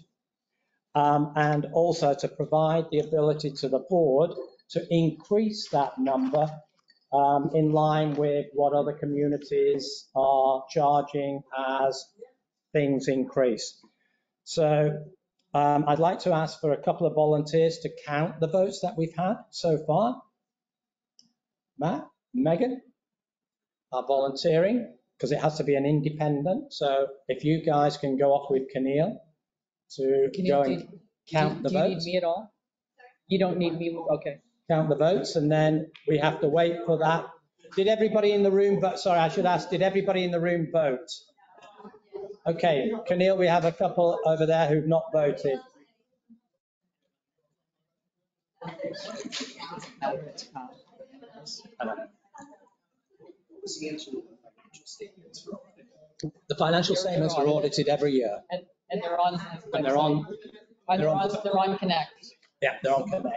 and also to provide the ability to the board to increase that number in line with what other communities are charging as things increase. So I'd like to ask for a couple of volunteers to count the votes that we've had so far. Matt, Megan are volunteering because it has to be an independent. So if you guys can go off with Keneal. to go and count the Do you need votes. me at all? You don't need me, okay. Count the votes, and then we have to wait for that. Did everybody in the room vote? Sorry, I should ask, did everybody in the room vote? Okay, Camille, we have a couple over there who've not voted. The financial statements are audited every year. And they're on. And they're on. They're on Connect. Yeah, they're on Connect.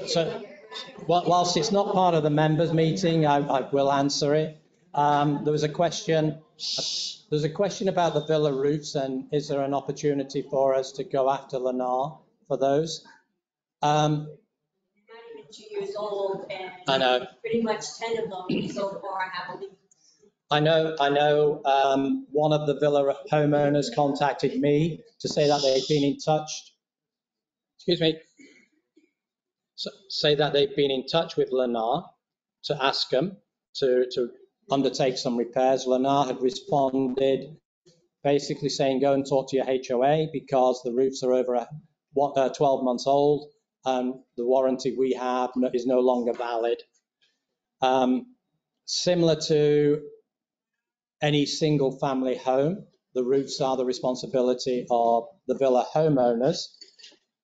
So whilst it's not part of the members' meeting, I will answer it. There was a question. There's a question about the villa roofs, and is there an opportunity for us to go after Lennar for those? Not even 2 years old, and I know. pretty much 10 of them so far have a leak. I know. One of the villa homeowners contacted me to say that they've been in touch. Excuse me. Say that they've been in touch with Lennar to ask them to undertake some repairs. Lennar had responded basically saying, go and talk to your HOA because the roofs are over 12 months old and the warranty we have is no longer valid. Similar to any single family home, the roofs are the responsibility of the villa homeowners.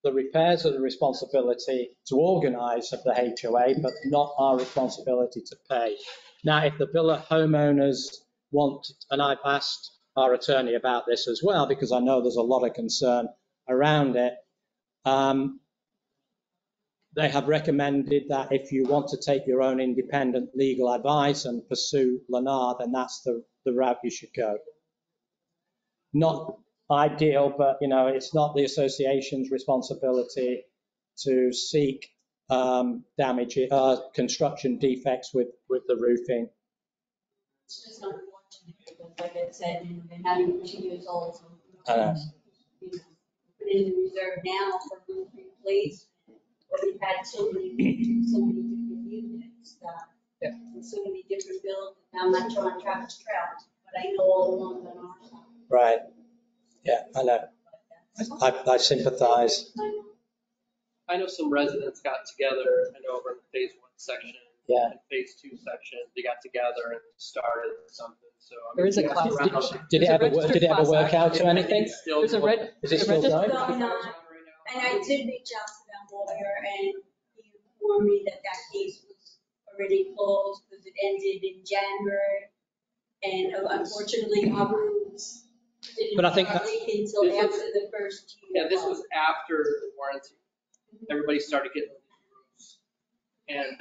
The repairs are the responsibility to organise of the HOA, but not our responsibility to pay. Now, if the villa homeowners want, and I've asked our attorney about this as well, because I know there's a lot of concern around it, they have recommended that if you want to take your own independent legal advice and pursue Lennar, then that's the route you should go. Not ideal, but it's not the association's responsibility to seek damage, construction defects with the roofing. It's just unfortunate because, like I said, they're not even 2 years old. So, put in the reserve now for roof replacement. But we've had so many different units, and so many different buildings. I'm not sure on Travis Trout, but I know all the ones on our side. Right. Yeah, I know. I sympathize. I know some residents got together, I know over in the phase 1 section. Yeah. And phase 2 section, they got together and started something, so. There is a class. Did it ever work out to anything? There's a red. Is it still going? And I did reach out to that lawyer and he informed me that case was already closed because it ended in January. And unfortunately, our roofs didn't leak until after the first year. Yeah, this was after the warranty. Everybody started getting roofs. And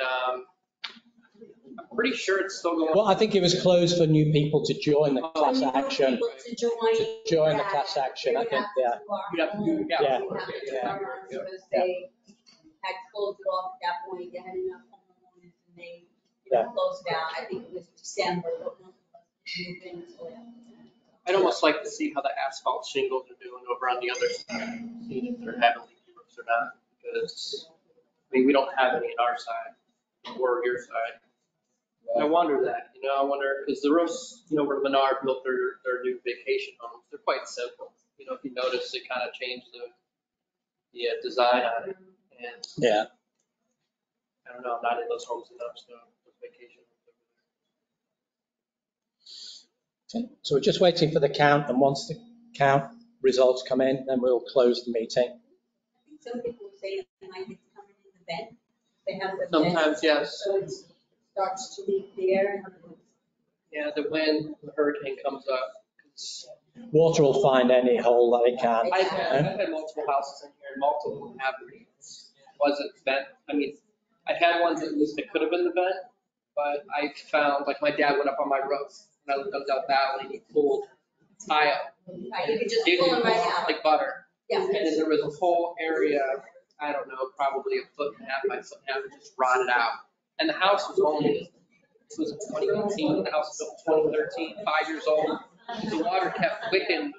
I'm pretty sure it's still going. Well, I think it was closed for new people to join the class action. To join the class action, I think, yeah. You'd have to do, yeah. Because they had closed it off at that point. They had enough homeowners and they closed it out. I think it was December, but most of us moved in until after. I'd almost like to see how the asphalt shingles are doing over on the other side, see if they're having leaky roofs or not, because, I mean, we don't have any on our side, or your side. I wonder that, I wonder, because the roofs, where Lennar built their new vacation homes, they're quite simple. If you notice, they kind of changed the design on it, and yeah. I don't know, I'm not in those homes enough, so those vacation homes. Okay. So we're just waiting for the count, and once the count results come in, then we'll close the meeting. I think some people say it might be coming in the vent. They have the Sometimes, vent, yes. so it starts to leak there. Yeah, the wind, the hurricane comes up. Water will find any hole that it can. I've had multiple houses in here, and multiple have leaks. It wasn't vent. I mean, I've had ones at least that could have been the vent, but I found, like my dad went up on my roof when I lived on Del Valley, he pulled tile. You could just pull it right out. Like butter. Yeah. And then there was a whole area, I don't know, probably a foot and a half by foot and a half, just rotted out. And the house was only, this was in 2018, the house was built in 2013, 5 years old. The water kept wicking.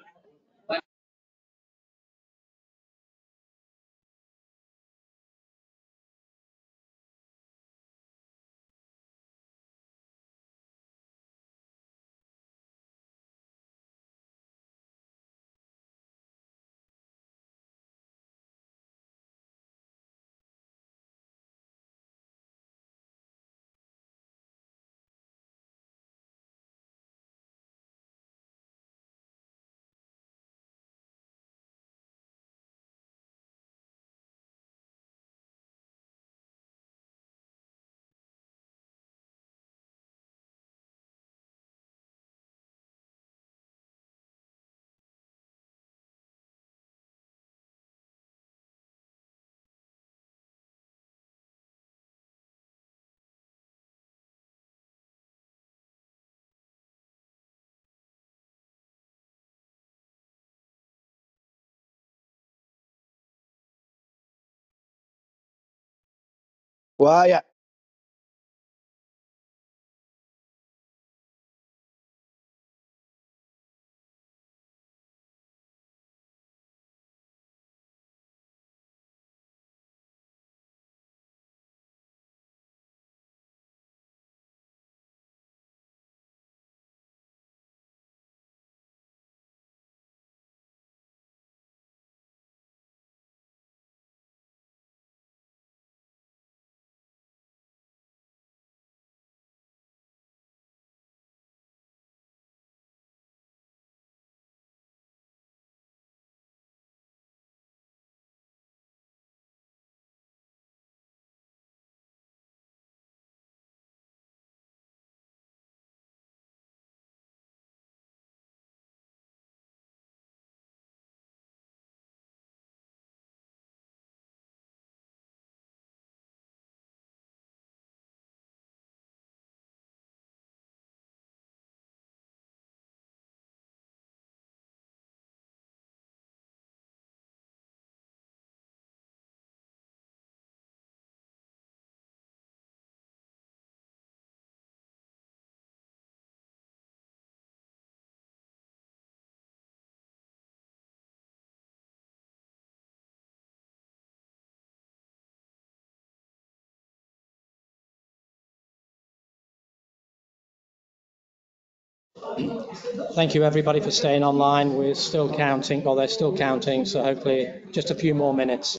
Quiet. Thank you, everybody, for staying online. We're still counting, well, they're still counting, so hopefully just a few more minutes.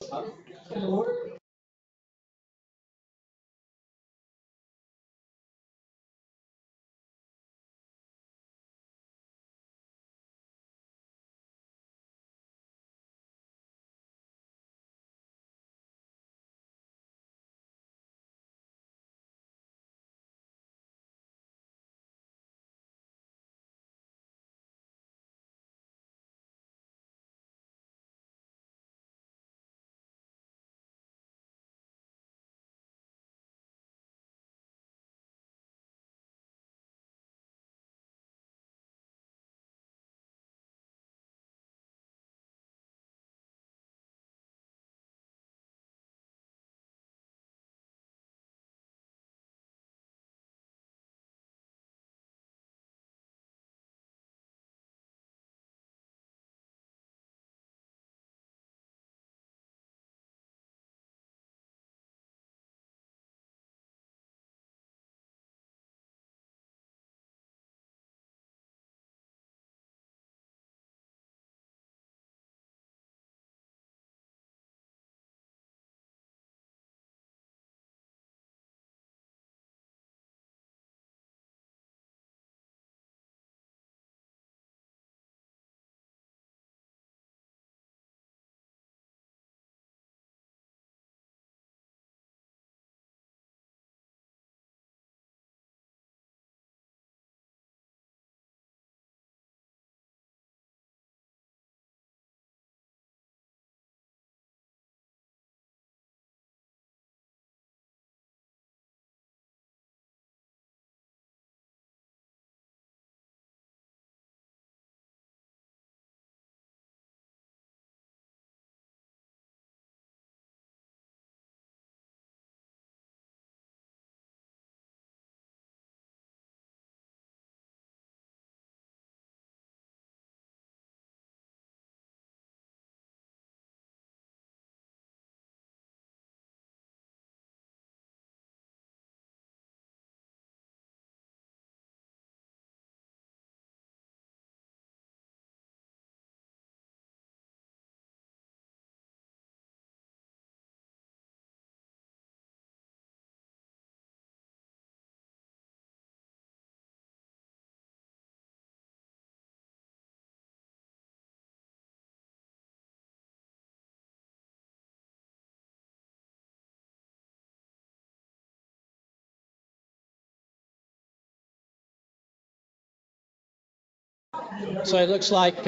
So it looks like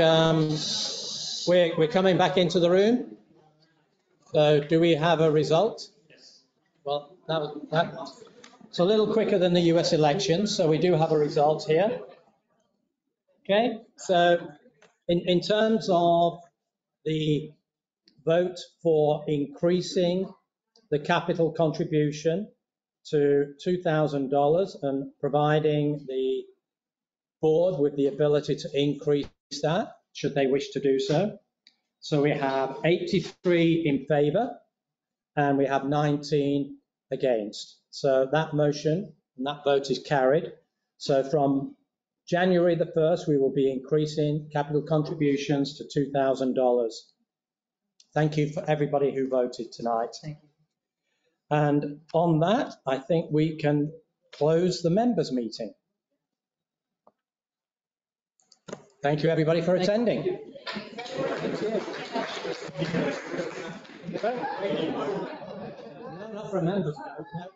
we're coming back into the room. So do we have a result? Well, it's a little quicker than the US elections, so we do have a result here. Okay, so in terms of the vote for increasing the capital contribution to $2,000 and providing the board with the ability to increase that, should they wish to do so. So we have 83 in favour and we have 19 against. So that motion and that vote is carried. So from January the 1st, we will be increasing capital contributions to $2,000. Thank you for everybody who voted tonight. Thank you. And on that, I think we can close the members' meeting. Thank you, everybody, for attending. No, not for a members' vote. No.